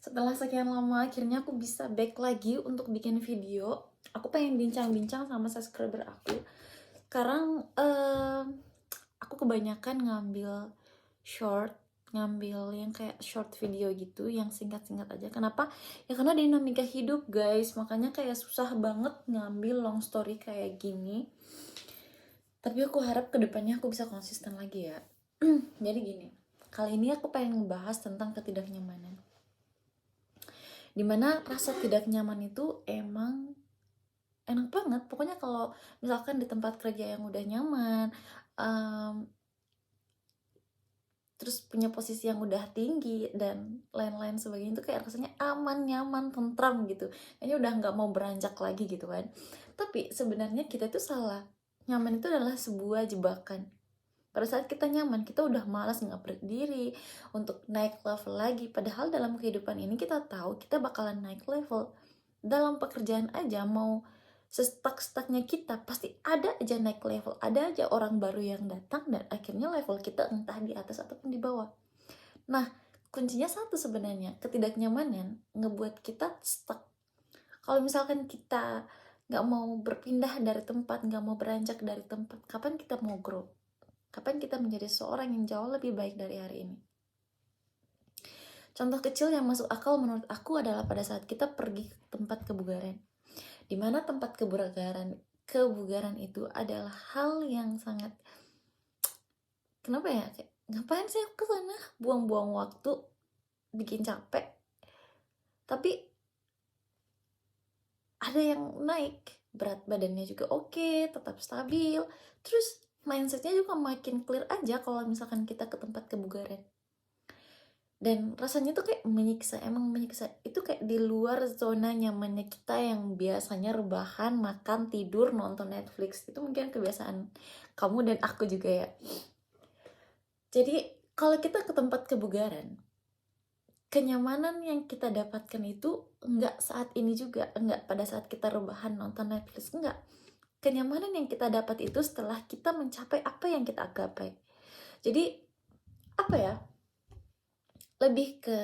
Setelah sekian lama akhirnya aku bisa back lagi untuk bikin video. Aku pengen bincang-bincang sama subscriber aku. Sekarang aku kebanyakan ngambil short, ngambil yang kayak short video gitu, yang singkat-singkat aja. Kenapa? Ya karena dinamika hidup guys, makanya kayak susah banget ngambil long story kayak gini. Tapi aku harap kedepannya aku bisa konsisten lagi ya. Jadi gini, kali ini aku pengen ngebahas tentang ketidaknyamanan. Dimana rasa tidak nyaman itu emang enak banget. Pokoknya kalau misalkan di tempat kerja yang udah nyaman, um, terus punya posisi yang udah tinggi dan lain-lain sebagainya, itu kayak rasanya aman, nyaman, tentram gitu. Kayaknya udah nggak mau beranjak lagi gitu kan. Tapi sebenarnya kita tuh salah. Nyaman itu adalah sebuah jebakan. Pada saat kita nyaman, kita udah malas nggak berdiri untuk naik level lagi. Padahal dalam kehidupan ini kita tahu kita bakalan naik level. Dalam pekerjaan aja, mau sestuck-stucknya kita, pasti ada aja naik level. Ada aja orang baru yang datang dan akhirnya level kita entah di atas ataupun di bawah. Nah, kuncinya satu sebenarnya, ketidaknyamanan ngebuat kita stuck. Kalau misalkan kita nggak mau berpindah dari tempat, nggak mau beranjak dari tempat, kapan kita mau grow? Kapan kita menjadi seorang yang jauh lebih baik dari hari ini? Contoh kecil yang masuk akal menurut aku adalah pada saat kita pergi ke tempat kebugaran. Di mana tempat kebugaran itu adalah hal yang sangat, kenapa ya, kayak ngapain sih aku kesana, buang-buang waktu, bikin capek. Tapi ada yang naik, berat badannya juga oke, tetap stabil, terus mindsetnya juga makin clear aja kalau misalkan kita ke tempat kebugaran. Dan rasanya tuh kayak menyiksa, emang menyiksa. Itu kayak di luar zona nyamannya kita yang biasanya rebahan, makan, tidur, nonton Netflix. Itu mungkin kebiasaan kamu dan aku juga ya. Jadi kalau kita ke tempat kebugaran, kenyamanan yang kita dapatkan itu enggak saat ini juga, enggak pada saat kita rebahan nonton Netflix, enggak. Kenyamanan yang kita dapat itu setelah kita mencapai apa yang kita gapai. Jadi apa ya, lebih ke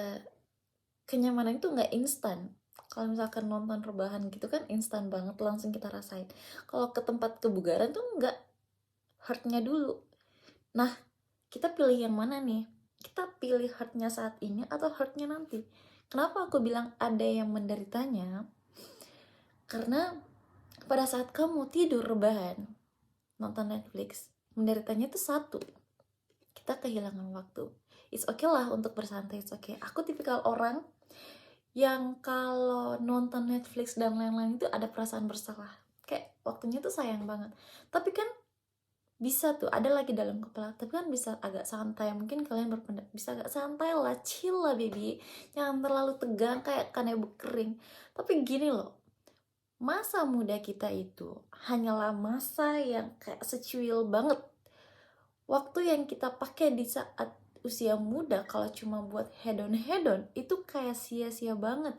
kenyamanan itu nggak instan. Kalau misalkan nonton rebahan gitu kan instan banget, langsung kita rasain. Kalau ke tempat kebugaran tuh nggak, hurtnya dulu. Nah, kita pilih yang mana nih? Kita pilih hurtnya saat ini atau hurtnya nanti? Kenapa aku bilang ada yang menderitanya? Karena pada saat kamu tidur rebahan, nonton Netflix, menderitanya itu satu, kita kehilangan waktu. It's okay lah untuk bersantai, it's okay. Aku tipikal orang yang kalau nonton Netflix dan lain-lain itu ada perasaan bersalah, kayak waktunya tuh sayang banget. Tapi kan bisa tuh ada lagi dalam kepala, tapi kan bisa agak santai. Mungkin kalian berpendapat bisa agak santai lah, chill lah baby, jangan terlalu tegang kayak kanebo kering. Tapi gini loh, masa muda kita itu hanyalah masa yang kayak secuil banget. Waktu yang kita pakai di saat usia muda kalau cuma buat hedon-hedon itu kayak sia-sia banget.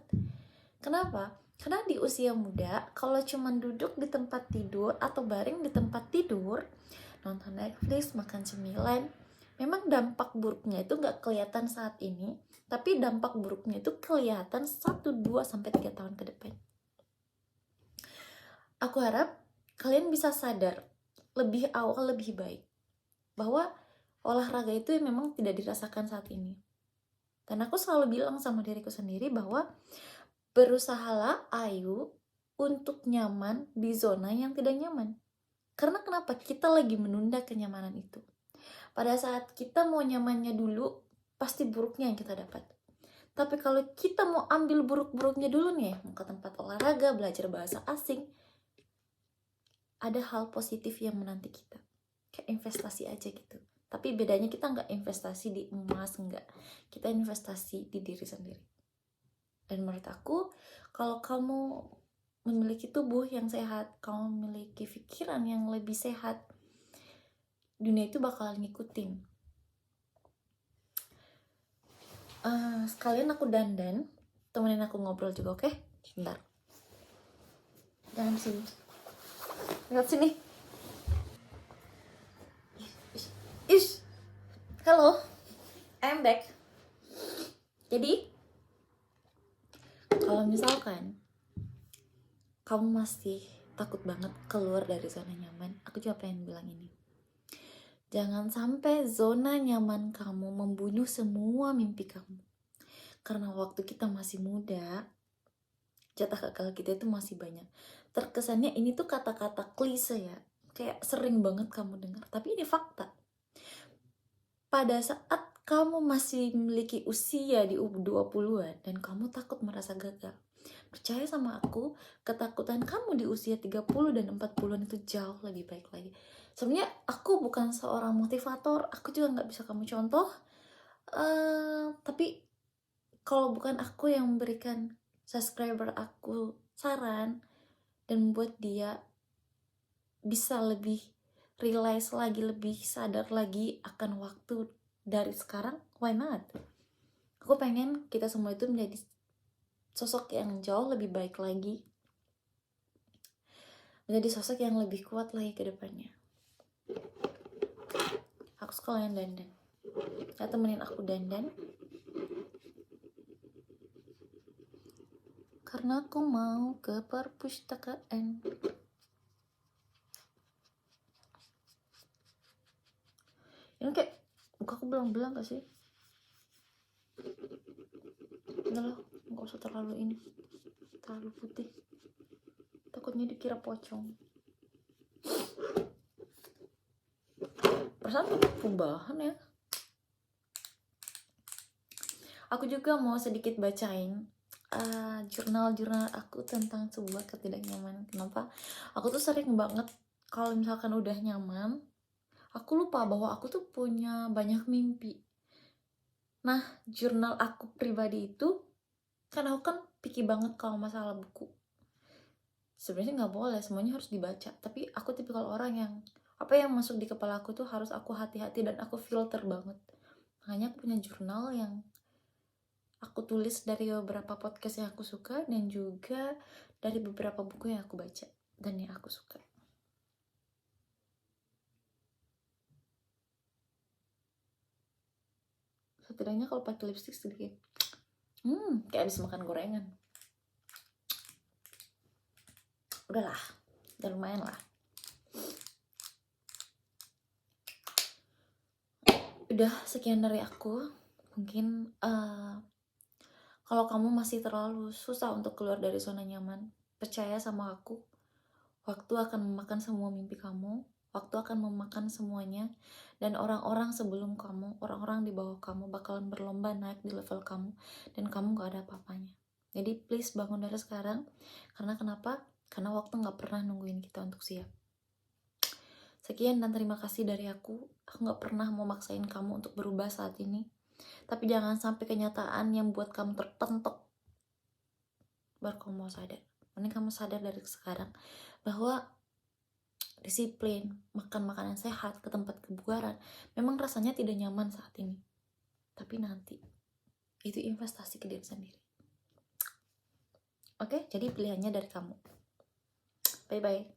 Kenapa? Karena di usia muda kalau cuma duduk di tempat tidur atau baring di tempat tidur, nonton Netflix, makan cemilan, memang dampak buruknya itu nggak kelihatan saat ini, tapi dampak buruknya itu kelihatan 1, 2, sampai 3 tahun ke depan. Aku harap kalian bisa sadar lebih awal lebih baik bahwa olahraga itu memang tidak dirasakan saat ini. Dan aku selalu bilang sama diriku sendiri bahwa berusahalah ayu untuk nyaman di zona yang tidak nyaman. Karena kenapa? Kita lagi menunda kenyamanan itu. Pada saat kita mau nyamannya dulu, pasti buruknya yang kita dapat. Tapi kalau kita mau ambil buruk-buruknya dulu nih, mau ke tempat olahraga, belajar bahasa asing, ada hal positif yang menanti kita. Kayak investasi aja gitu. Tapi bedanya kita nggak investasi di emas, nggak. Kita investasi di diri sendiri. Dan menurut aku, kalau kamu memiliki tubuh yang sehat, kamu memiliki pikiran yang lebih sehat, dunia itu bakal ngikutin. Sekalian aku dandan, temenin aku ngobrol juga, oke? Bentar. Jangan sini. Lihat sini. Ish. Hello. I'm back. Jadi, kalau misalkan kamu masih takut banget keluar dari zona nyaman, aku juga pengen bilang ini. Jangan sampai zona nyaman kamu membunuh semua mimpi kamu. Karena waktu kita masih muda, jatah gagal kita itu masih banyak. Terkesannya ini tuh kata-kata klise ya, kayak sering banget kamu dengar, tapi ini fakta. Pada saat kamu masih memiliki usia di 20-an dan kamu takut merasa gagal, percaya sama aku, ketakutan kamu di usia 30 dan 40-an itu jauh lebih baik lagi. Sebenarnya aku bukan seorang motivator, aku juga nggak bisa kamu contoh, tapi kalau bukan aku yang memberikan subscriber aku saran dan membuat dia bisa lebih realize lagi, lebih sadar lagi akan waktu dari sekarang, why not? Aku pengen kita semua itu menjadi sosok yang jauh lebih baik lagi, menjadi sosok yang lebih kuat lagi ke depannya. Aku sekalian dandan, ya temenin aku dandan, karena aku mau ke perpustakaan. Ini kayak muka aku belang-belang gak sih? Udah lah, gak usah terlalu putih, takutnya dikira pocong. Perasaan perubahan ya. Aku juga mau sedikit bacain jurnal aku tentang sebuah ketidaknyamanan. Kenapa? Aku tuh sering banget kalau misalkan udah nyaman, aku lupa bahwa aku tuh punya banyak mimpi. Nah, jurnal aku pribadi itu, kan aku kan picky banget kalau masalah buku. Sebenarnya nggak boleh, semuanya harus dibaca. Tapi aku tipikal orang yang apa yang masuk di kepala aku tuh harus aku hati-hati dan aku filter banget. Makanya aku punya jurnal yang aku tulis dari beberapa podcast yang aku suka dan juga dari beberapa buku yang aku baca dan yang aku suka. Setidaknya kalau pakai lipstick sedikit kayak habis makan gorengan. Udahlah, udah lumayan lah. Udah sekian dari aku. Mungkin kalau kamu masih terlalu susah untuk keluar dari zona nyaman, percaya sama aku, waktu akan memakan semua mimpi kamu, waktu akan memakan semuanya, dan orang-orang sebelum kamu, orang-orang di bawah kamu bakalan berlomba naik di level kamu, dan kamu gak ada apa-apanya. Jadi please bangun dari sekarang. Karena kenapa? Karena waktu gak pernah nungguin kita untuk siap. Sekian dan terima kasih dari aku. Aku gak pernah mau maksain kamu untuk berubah saat ini. Tapi jangan sampai kenyataan yang buat kamu terpentok baru kamu mau sadar. Mending kamu sadar dari sekarang bahwa disiplin, makan makanan sehat, ke tempat kebugaran memang rasanya tidak nyaman saat ini. Tapi nanti itu investasi ke diri sendiri. Oke, jadi pilihannya dari kamu. Bye-bye.